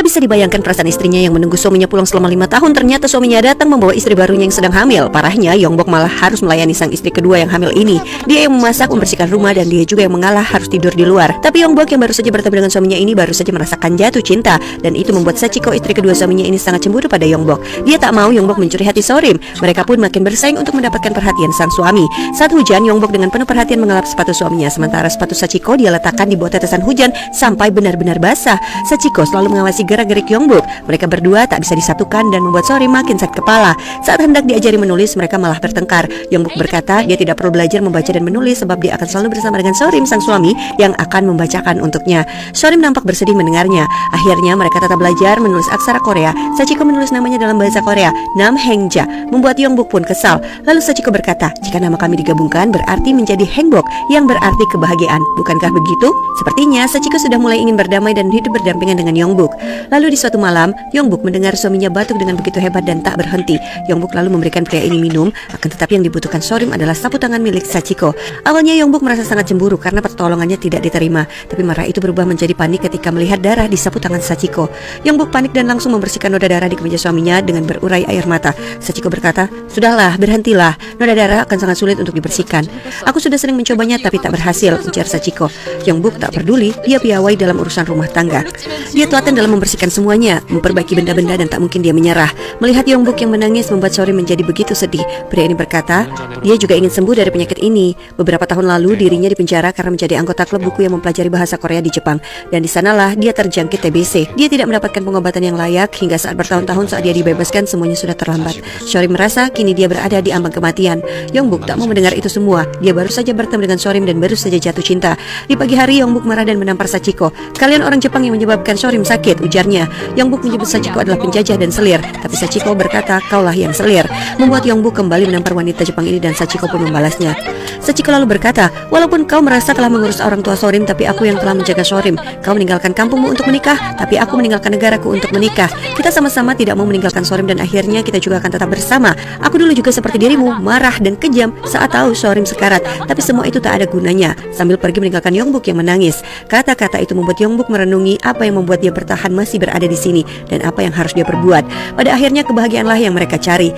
Tak bisa dibayangkan perasaan istrinya yang menunggu suaminya pulang selama 5 tahun. Ternyata suaminya datang membawa istri barunya yang sedang hamil. Parahnya, Yongbok malah harus melayani sang istri kedua yang hamil ini. Dia yang memasak, membersihkan rumah, dan dia juga yang mengalah harus tidur di luar. Tapi Yongbok yang baru saja bertemu dengan suaminya ini baru saja merasakan jatuh cinta, dan itu membuat Sachiko, istri kedua suaminya ini, sangat cemburu pada Yongbok. Dia tak mau Yongbok mencuri hati Sorim. Mereka pun makin bersaing untuk mendapatkan perhatian sang suami. Saat hujan, Yongbok dengan penuh perhatian mengelap sepatu suaminya, sementara sepatu Sachiko dia letakkan di bawah tetesan hujan sampai benar-benar basah. Sachiko selalu mengawasi gerak-gerik Yongbok. Mereka berdua tak bisa disatukan dan membuat Sorim makin sakit kepala. Saat hendak diajari menulis, mereka malah bertengkar. Yongbok berkata dia tidak perlu belajar membaca dan menulis sebab dia akan selalu bersama dengan Sorim, sang suami, yang akan membacakan untuknya. Sorim nampak bersedih mendengarnya. Akhirnya mereka tetap belajar menulis aksara Korea. Sachiko menulis namanya dalam bahasa Korea, Nam Hengja, membuat Yongbok pun kesal. Lalu Sachiko berkata, jika nama kami digabungkan berarti menjadi Hengbok, yang berarti kebahagiaan. Bukankah begitu? Sepertinya Sachiko sudah mulai ingin berdamai dan hidup berdampingan dengan Yongbok. Lalu di suatu malam, Yongbok mendengar suaminya batuk dengan begitu hebat dan tak berhenti. Yongbok lalu memberikan pria ini minum, akan tetapi yang dibutuhkan Sorim adalah sapu tangan milik Sachiko. Awalnya Yongbok merasa sangat cemburu karena pertolongannya tidak diterima, tapi marah itu berubah menjadi panik ketika melihat darah di sapu tangan Sachiko. Yongbok panik dan langsung membersihkan noda darah di kemeja suaminya dengan berurai air mata. Sachiko berkata, sudahlah, berhentilah, noda darah akan sangat sulit untuk dibersihkan. Aku sudah sering mencobanya tapi tak berhasil, ujar Sachiko. Yongbok tak peduli, dia piawai dalam urusan rumah tangga. Dia telaten dalam membersihkan semuanya, memperbaiki benda-benda, dan tak mungkin dia menyerah. Melihat Yongbok yang menangis membuat Sorim menjadi begitu sedih. Pria ini berkata, dia juga ingin sembuh dari penyakit ini. Beberapa tahun lalu dirinya dipenjara karena menjadi anggota klub buku yang mempelajari bahasa Korea di Jepang, dan di sanalah dia terjangkit TBC. Dia tidak mendapatkan pengobatan yang layak hingga saat bertahun-tahun. Saat dia dibebaskan, semuanya sudah terlambat. Sorim merasa kini dia berada di ambang kematian. Yongbok tak mau mendengar itu semua. Dia baru saja bertemu dengan Sorim dan baru saja jatuh cinta. Di pagi hari, Yongbok marah dan menampar Sachiko. Kalian orang Jepang yang menyebabkan Sorim sakit, ujarnya. Yongbok menyebut Sachiko adalah penjajah dan selir, tapi Sachiko berkata, kaulah yang selir. Membuat Yongbok kembali menampar wanita Jepang ini dan Sachiko pun membalasnya. Sachiko lalu berkata, walaupun kau merasa telah mengurus orang tua Sorim, tapi aku yang telah menjaga Sorim. Kau meninggalkan kampungmu untuk menikah, tapi aku meninggalkan negaraku untuk menikah. Kita sama-sama tidak mau meninggalkan Sorim dan akhirnya kita juga akan tetap bersama. Aku dulu juga seperti dirimu, marah dan kejam saat tahu Sorim sekarat, tapi semua itu tak ada gunanya. Sambil pergi meninggalkan Yongbok yang menangis. Kata-kata itu membuat Yongbok merenungi apa yang membuat dia bertahan masih berada di sini dan apa yang harus dia perbuat. Pada akhirnya kebahagiaanlah yang mereka cari.